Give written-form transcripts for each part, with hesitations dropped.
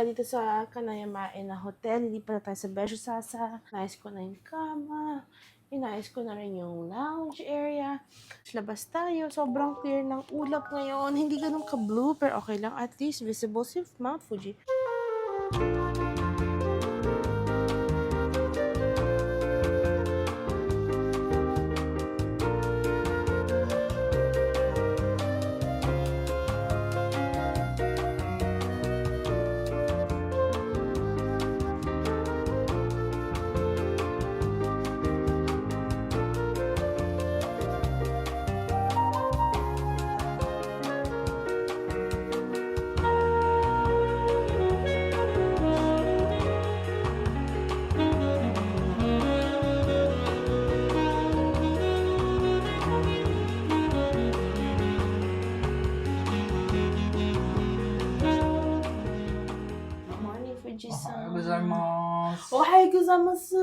tayo dito sa Kanayamae na hotel. Hindi pa tayo sa Besyo Sasa. Nais ko na yung kama. Inayos ko na rin yung lounge area. Labas tayo. Sobrang clear ng ulap ngayon. Hindi ganun ka-blue, pero okay lang. At least visible si Mount Fuji. Gozaimasu. おはようございます。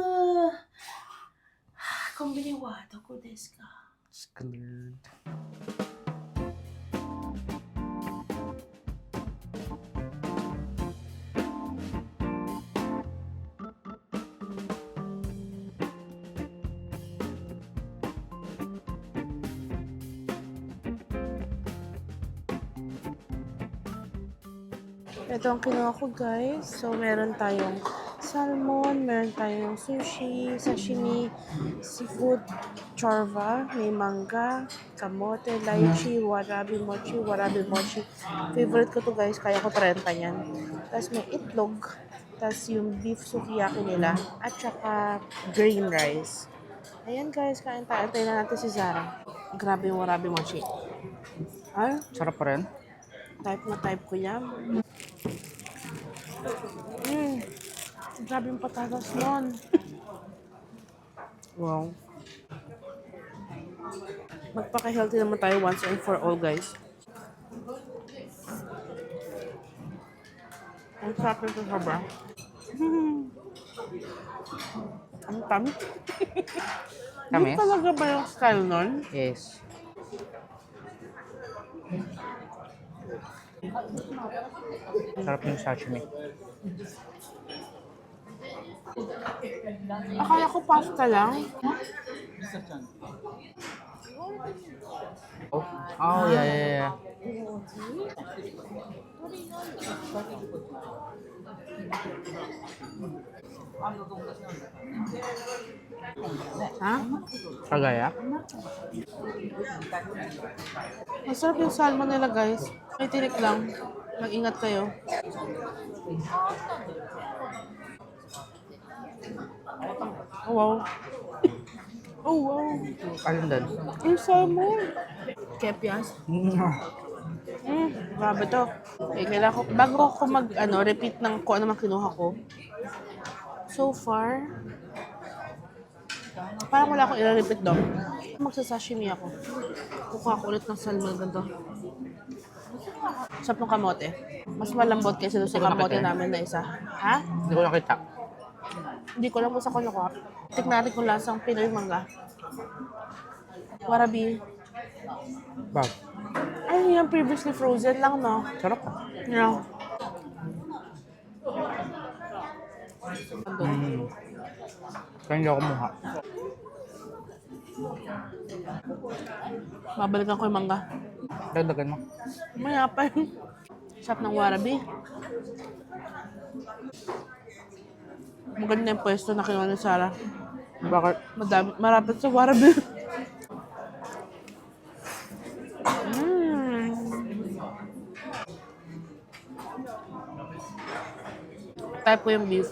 コンビニはどこですか? Screwed. Ito ang kinuha ko, guys. So, meron tayong salmon, meron tayong sushi, sashimi, seafood, chorva, may mangga, kamote, lychee, warabi mochi. Favorite ko to, guys. Kaya ko 30 yan. Tapos may itlog. Tapos yung beef sukiyaki nila. At saka green rice. Ayan, guys. Kain tayo. Antayin na natin si Zara. Grabe yung warabi mochi. Ay, Sarap pa rin. type na type ko yan. Grabe yung patatas nun. Wow. Magpaka-healthy naman tayo once and for all, guys. Ang sarap nito sobra. Ang tamis. Tamis? Yun talaga ba yung style nun? Yes. Sarap yung sashimi. Akala ko pasta lang. Oh, yeah. Ha? Kagaya? Masarap yung salmon nila, guys. May tinik lang. Mag-ingat kayo. Oh, wow. Oh, wow. Alin doon? Yung salmon. Kepias. Grabe to. Okay, kailangan ko, bago ko repeat ng kung ano man kinuha ko. So far, parang wala akong i-repeat doon. Magsasashimi ako. Kukuha ko ulit ng salmon ganito. Sarap ng kamote. Mas malambot kaysa doon sa Hindi ko kamote nakita. namin na isa. Ha? Hindi ko nakita. Hindi ko alam kung saan ko nakuha. Tignan natin kung lasang Pinoy mangga. Warabi. Bag. Ay, yan previously frozen lang, no? Sarap pa. Yeah. Kaya hindi ako kumuha. Babalikan ko yung mangga. Dagdagan mo. Maya pa yun. Sarap ng warabi. Maganda yung pwesto na kinuha ni Sarah. Bakit? Marapit sa warabi. Type ko yung beef.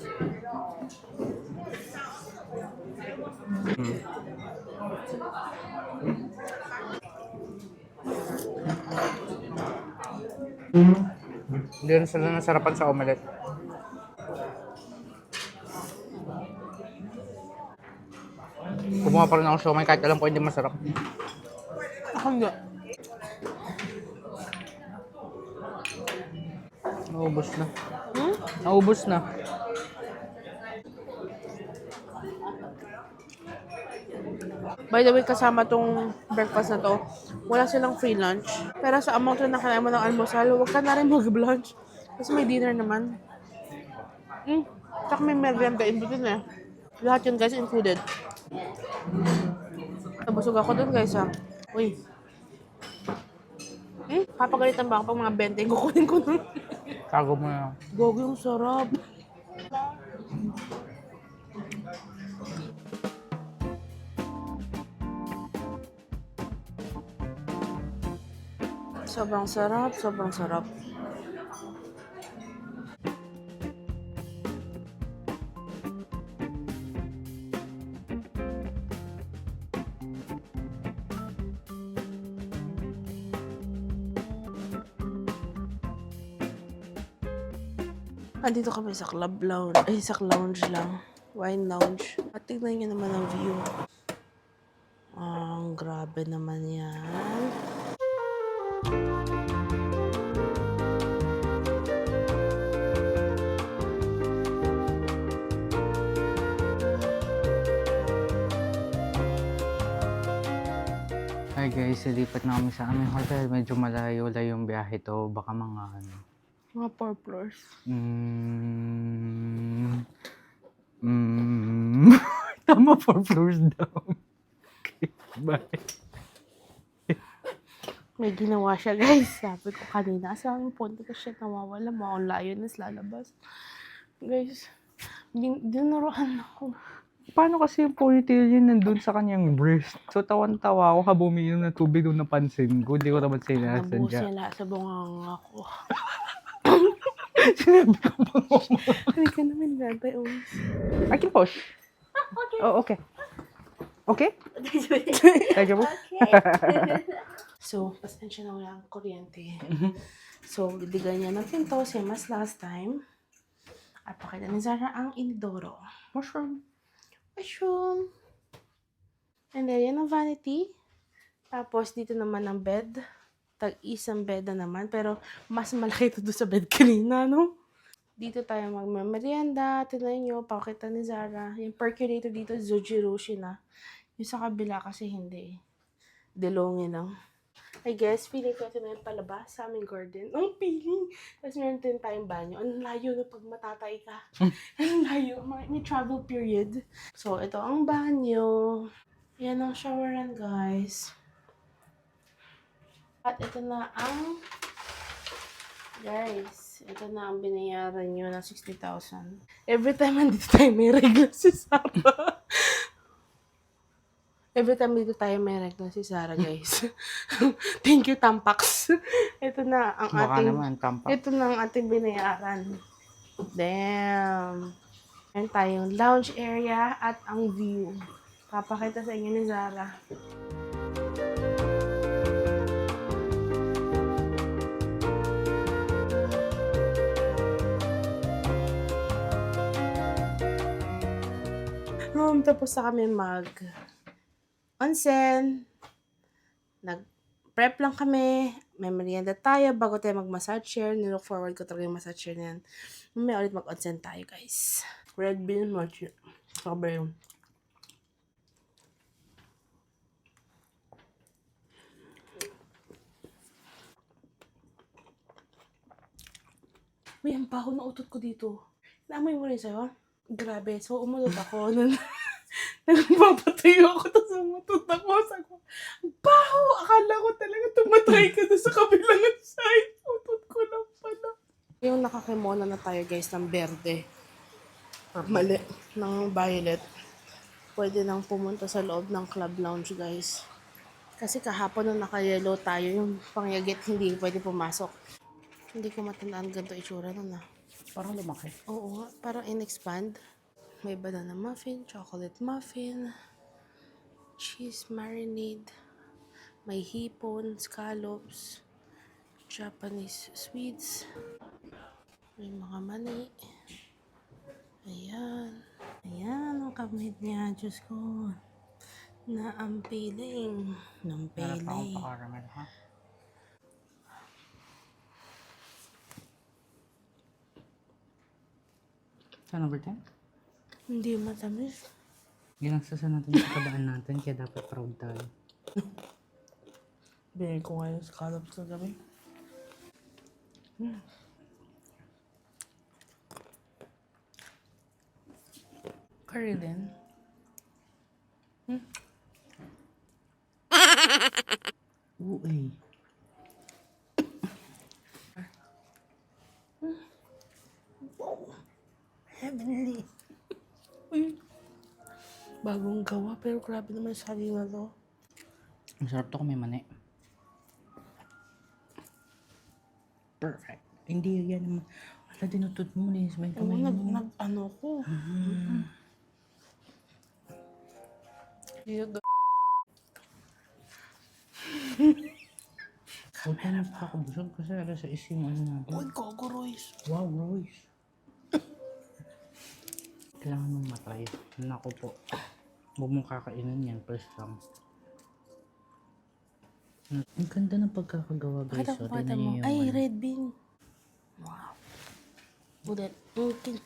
Hindi rin sila nasarapan sa omelette. Kumuha pa rin ako siomay kahit alam ko hindi masarap. Ako hindi. Naubos na. Naubos na. By the way, kasama tong breakfast na to, wala silang free lunch. Pero sa amount na nakalaman mo ng almusal, huwag ka na rin mag-lunch. Kasi may dinner naman. Tsaka may merienda in between eh. Lahat yun guys included. Nabusog ako dun guys ah. Uy. Papagalitan ba ako pag mga 20 kukunin ko dun? Tago mo na. Gogo yung sarap. Sobrang sarap, sobrang sarap. Andito kami sa club lounge. Ay, sa lounge lang. Wine lounge. At tignan nyo naman ang view. Ang grabe naman yan. Hi guys, silipat na kami sa aming hotel. Medyo malayo-layo yung biyahe to. Baka mga ano. Mga 4 floors. Tama, 4 floors down. Okay, bye. May ginawa siya guys. Sabi ko kanina. Saan yung punta ko siya nawawala. Mga layo na lalabas. Guys, dinaroan ako. Paano kasi yung ponytail yun nandun sa kanyang breast? So, tawan-tawa ako habang umiinom ng tubig doon napansin ko. Hindi ko naman Nabuhos sinasadya. niya lahat sa bunganga ko. Sinabi ko pa mo. Halika naman natin. I can push. Okay. Oh, okay. Okay? Thank you. So, pasensya na wala ang kuryente. So, didigan niya ng pinto, same as last time. At pakita ni Zara ang inidoro. Mushroom. Mushroom. And then, yan ang vanity. Tapos, dito naman ang bed. Tag-isang bed na naman. Pero, mas malaki ito doon sa bed kanina, no? Dito tayo magmamerienda. Tignan nyo, pakita ni Zara. Yung percolator dito, Zojiroshi na. Yung sa kabila kasi hindi. Delongin lang. I guess, feeling ko ito na yung palabas sa aming garden. Ang feeling! Tapos meron din tayong banyo. Ang layo na pag matatay ka. Ang layo. May travel period. So, ito ang banyo. Yan ang showeran, guys. At ito na ang... Guys, ito na ang binayaran nyo ng 60,000. Every time andito tayo may regla si Sarah. Every time dito tayo may regla si Sarah, guys. Thank you, Tampax. Ito na ang Baka ating... naman, tampak. Ito na ang ating binayaran. Damn. Meron tayong lounge area at ang view. Papakita sa inyo ni Zara. Tapos na kami onsen. Nag-prep lang kami. May merienda tayo bago tayo mag-massage chair. Nilook forward ko talaga yung massage chair na yan. May ulit mag-onsen tayo, guys. Red bean mochi. Sabi yun. Uy, ang baho na utot ko dito. Naamoy mo rin sa'yo? Grabe. So, umutot ako. Nagpapatayo ako, tapos umutot ako. Sabi ko, baho! Akala ko talaga tumatay ka doon sa kabilang side. Utot ko lang pala. Yung nakakimona na tayo, guys, ng berde. Mali. Ng violet. Pwede nang pumunta sa loob ng club lounge, guys. Kasi kahapon nung naka-yellow tayo, yung pangyagit hindi pwede pumasok. Hindi ko matandaan ganito itsura nun ah. Parang lumaki. Oo nga, parang in-expand. May banana muffin, chocolate muffin, cheese marinade, may hipon, scallops, Japanese sweets, may mga mani. Ayan. Ayan ang kamit niya. Diyos ko. Na ang piling. Ng Meron pa akong pili. pa-caramel, ha? Sa number 10? Hindi matamis. Ginasasa natin yung katabaan natin, kaya dapat proud tayo. Binigay ko ngayon scallops na gabi. Curry din. Uy. Heavenly. Bagong gawa, pero grabe naman yung saging na to. Masarap to kung may mani. Perfect. Hindi yan naman. Wala, dinutot mo. Linis mo yung Oo, kamay mo. nag-ano ko. Huwag ka na pakabusog kasi alas sa ising ano natin. Uy, Coco Royce. Wow, Royce. Kailangan mong matry. Nako po. Huwag mong kakainin yan. First lang. Ang ganda ng pagkakagawa guys. Pakita So, ko, pakita tingnan mo. niyo yung Ay, ano. red bean. Wow. Ulit. Okay.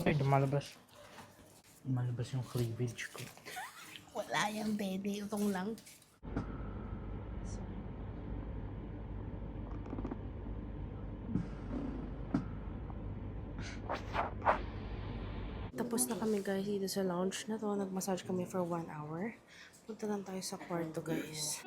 Ay, lumalabas. Lumalabas yung cleavage ko. Wala yan, bede. Utong lang. Tapos na kami guys dito sa lounge na to. Nag-massage kami for 1 hour. Punta lang tayo sa kwarto guys.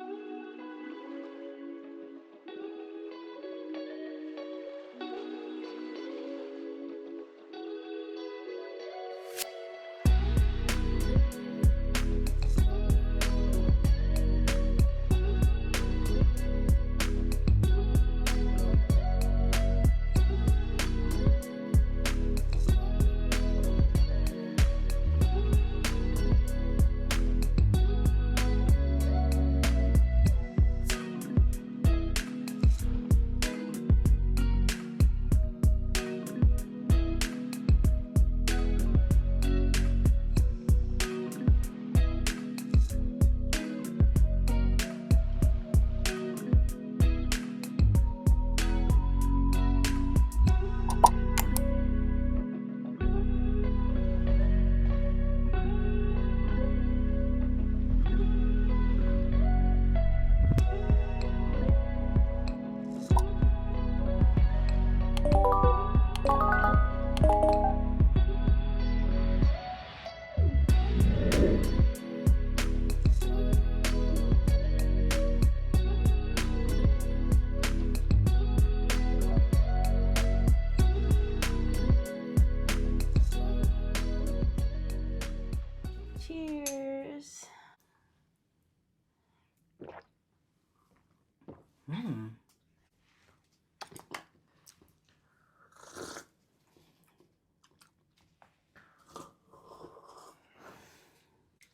Cheers!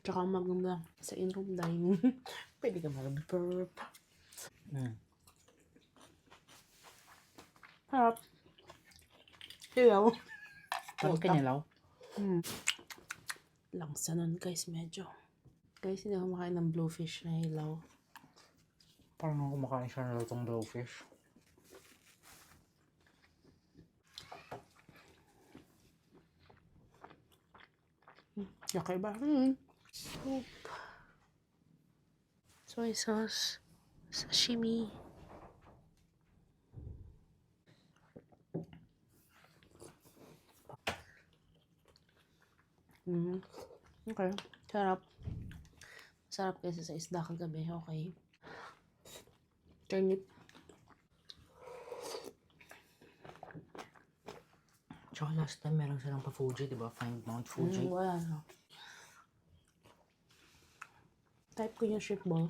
Tsaka maganda sa in-room dining. Pwede ka mag-burp. Harap. Hilaw. Parang kanilaw. Langsa nun guys, medyo. Guys, hindi ako makain ng blowfish na hilaw. Parang ako kumakain siya ng lutong blowfish. Kakaiba. Soup. Soy sauce. Sashimi. Okay. Sarap. Sarap kasi sa isda kagabi. Okay. Turnip. Tsaka last time meron silang pa-Fuji, diba? Find Mount Fuji. Wala no. Type ko yung shrimp ball.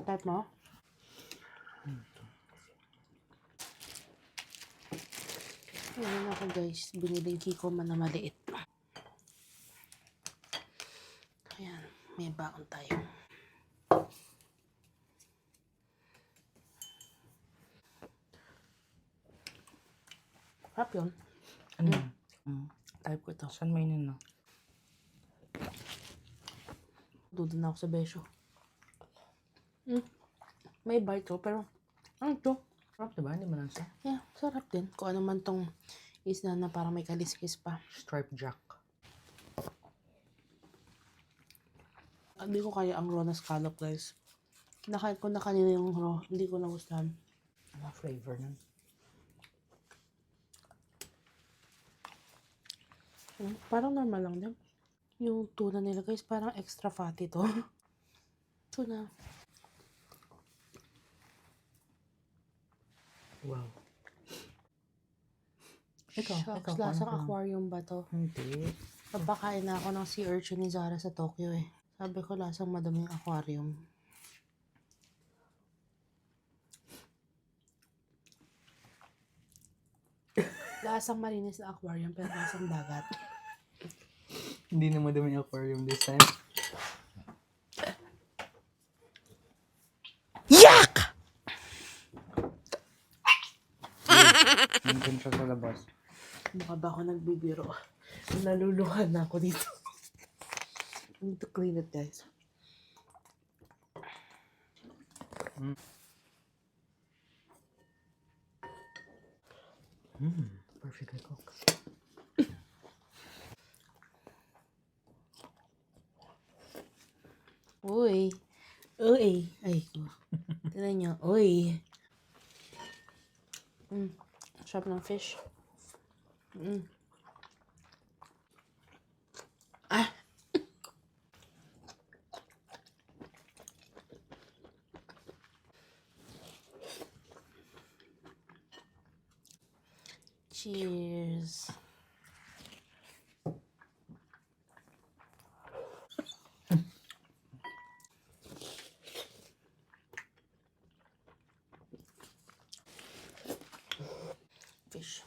Type mo? Ayan ako guys. Biniling kiko man na maliit. Ayan. May baon tayo. Harap yun. Ano yan? Type ko ito. Saan may nino? Doon na ako sa besyo. May bite to, pero ano to? Sarap diba? Hindi malansa. Yeah, sarap din. Kung ano man tong isda na parang may kaliskis pa. Striped jack. Hindi ko kaya ang raw na scallop guys. Nakahit ko na kanina yung raw, hindi ko nagustuhan. Ano flavor nun? Parang normal lang din. Yung tuna nila guys, parang extra fatty to. Tuna. Wow. Shucks, lasang aquarium ba to? Hindi. Papakain na ako ng sea urchin ni Zara sa Tokyo eh. Sabi ko lasang madaming aquarium. Lasang malinis na aquarium pero lasang dagat. Hindi na madami yung aquarium this time. Yak! Nandun siya sa labas. Mukha ba ako nagbibiro? Naluluhan na ako dito. I need to clean it guys. Perfectly cooked. Uy. Uy. Ay. Tignan nyo. Uy. Sarap ng fish. Ah. Cheers. Fish.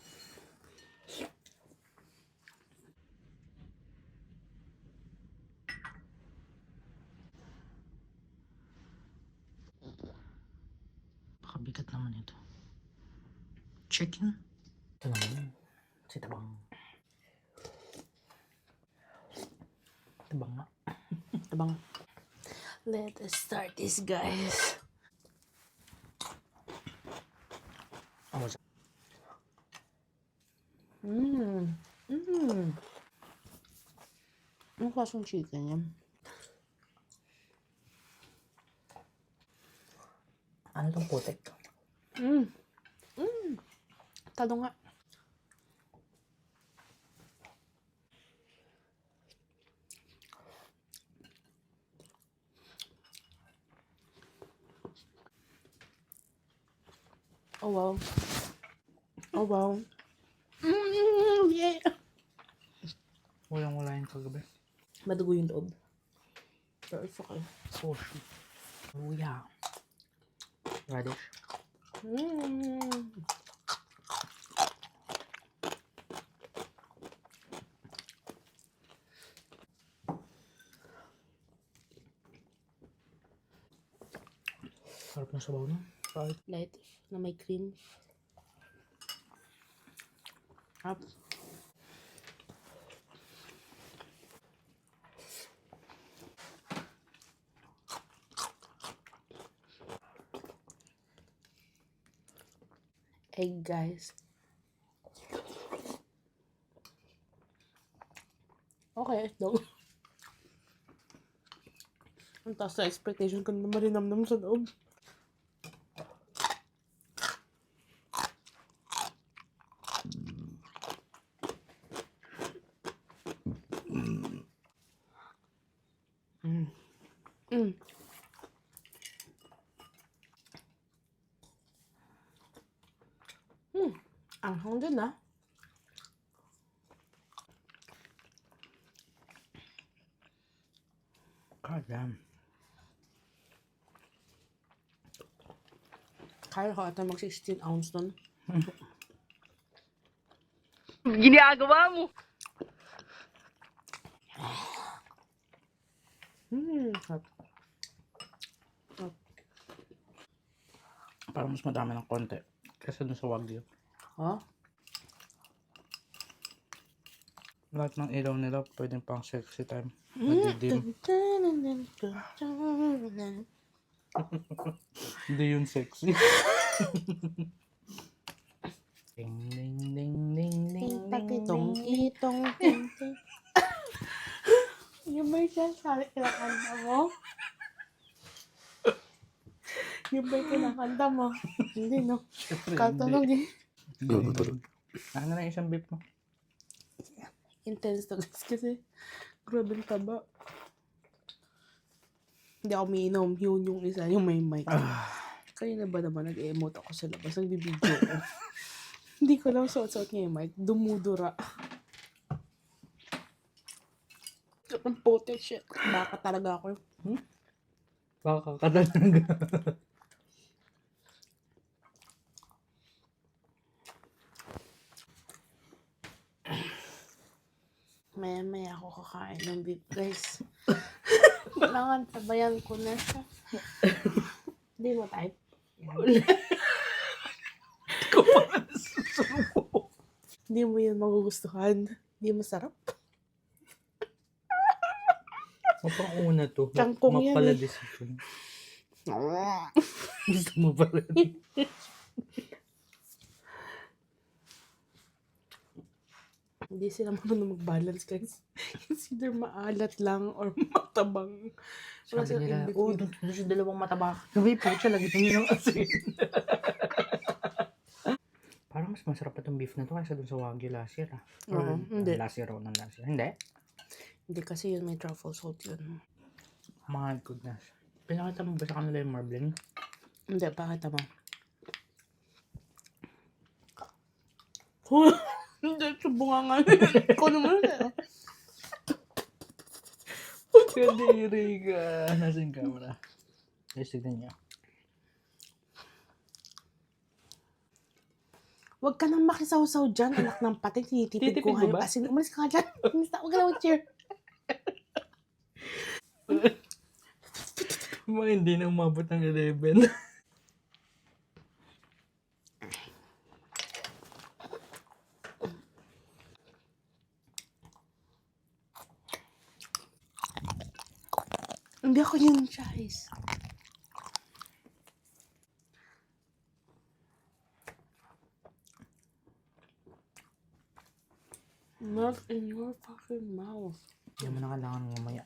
Pakabigat naman ito. Chicken? Ito naman. Si Tabang. Tabang nga. Tabang. Let us start this guys. Anong klaseng chicken yan? Ano itong putik? Talo nga. Oh wow. Oh wow. Yeah. Walang-wala yung kagabi. Madugo yung loob. Pero it's okay. Oh, shoot. Luya. Radish. Sarap ng sabaw na. Right. Light na may cream. Up. Egg guys. Okay, dog. Ang taas na expectation ko na marinamnam sa loob. Anghang din ah. God damn. Kaya ko ata mag 16 ounce nun. Ginagawa mo. Sarap. Sarap. Parang mas madami ng konti. Kasi dun sa Wagyu. Ha? Lahat ng ilaw nila pwedeng pang sexy time. Nadidim. Hindi yun sexy. Ding ding ding ding ding Pakitong kitong ting ting. Yung may sasali kinakanta mo? Yung may kinakanta mo? Hindi no. Katunog eh. Ano na isang beef mo? intense to guys kasi grabe yung taba. Hindi ako umiinom. Yun yung isa, yung may mic. Kanina ba naman nag-emote ako sa labas, nagbibideo ko. Hindi ko lang suot-suot niya yung mic. Dumudura. Ang pote shit. Baka talaga ako. Baka ka talaga. Maya-maya ako kakain ng beef, guys. Kailangan sabayan ko na siya. Hindi mo type. Hindi mo yun magugustuhan. Hindi masarap. Mapang una to. Kangkong yan Mapala eh. decision. Gusto mo pa rin. Hindi sila marunong mag-balance, guys. It's either maalat lang or matabang. Wala Sabi silang nila, in-between. doon sa dalawang mataba. Sabi po siya, lagi ito ng asin. Parang mas masarap pa itong beef na to kaysa dun sa Wagyu last year. Oo, hindi. Last year o ng last year. Hindi. Hindi kasi yun, may truffle salt yun. My goodness. Pinakita mo ba sa kanila yung marbling? Hindi, pakita mo. Hindi, subunga nga yun. Ikaw naman eh. Kadiri ka. Nasa yung camera. Guys, tignan niyo. Huwag ka nang makisawsaw dyan, anak ng patay. Tinitipid Titipid ko mo nga yung ba? asin. Umalis ka nga dyan. Huwag ka lang mag-cheer. Mga hindi na umabot ng 11. Hindi ako yun, guys. Not in your fucking mouth. Hindi mo na kailangan mamaya.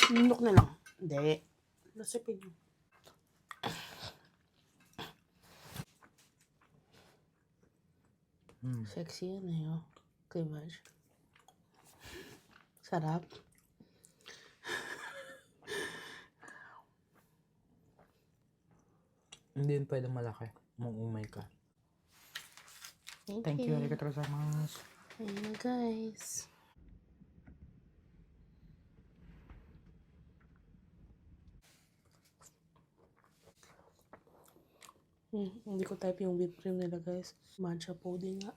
Nunok na lang. Hindi. Nasipin mo. Sexy yan eh, oh. Cleavage. Sarap. Hindi yun pwede malaki. Mangumay ka. Thank you. Arigatou gozaimasu. Ayun guys. Hindi ko type yung whipped cream nila guys. Matcha pudding nga.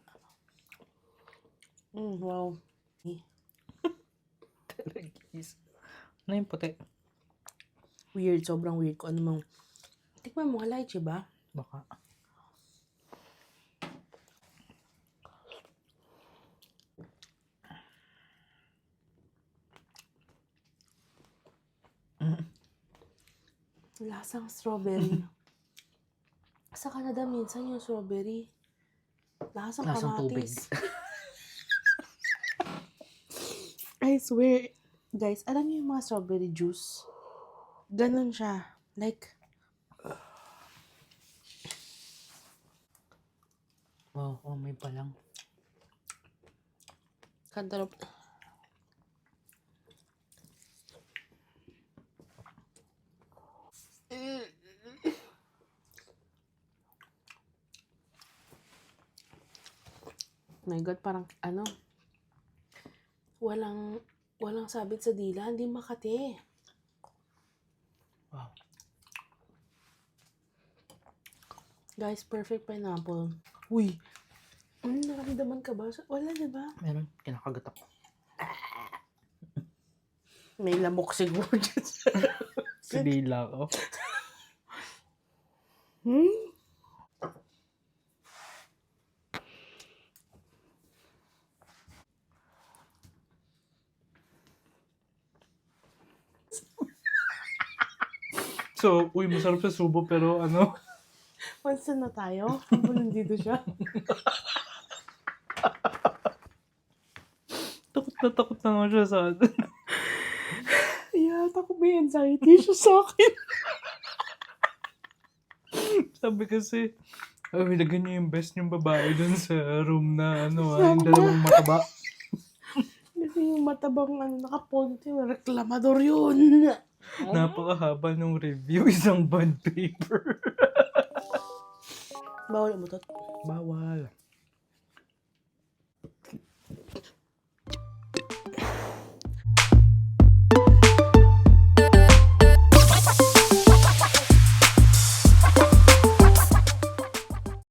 Wow. Talagis. Ano yung puti? Weird. Sobrang weird ko. Ano mang... Tikman mo, lychee ba? Baka. Lasang strawberry. Sa Canada, minsan yung strawberry. Lasang Tubig. kamatis. I swear. Guys, alam niyo yung mga strawberry juice? Ganon siya. Like, Oh, may pa lang. cantaloupe. My God, parang ano, walang sabit sa dila, hindi makati. Wow. Guys, perfect pineapple. Uy, nakaramdaman ka ba? Wala, diba? Meron. Kinakagat ako. May lamok siguro dyan. Sa dila ko. So, masarap sa subo pero ano? Once na tayo, habang nandito siya. Takot na nga siya sa atin. Yata ko may anxiety siya sa akin. Sabi kasi, Oh, nilagyan niyo yung best yung babae dun sa room na ano, yung dalawang mataba. Kasi yung matabang nakaponte, reklamador yun. Napakahaba nung review, isang bond paper. Bawal umutot. Bawal.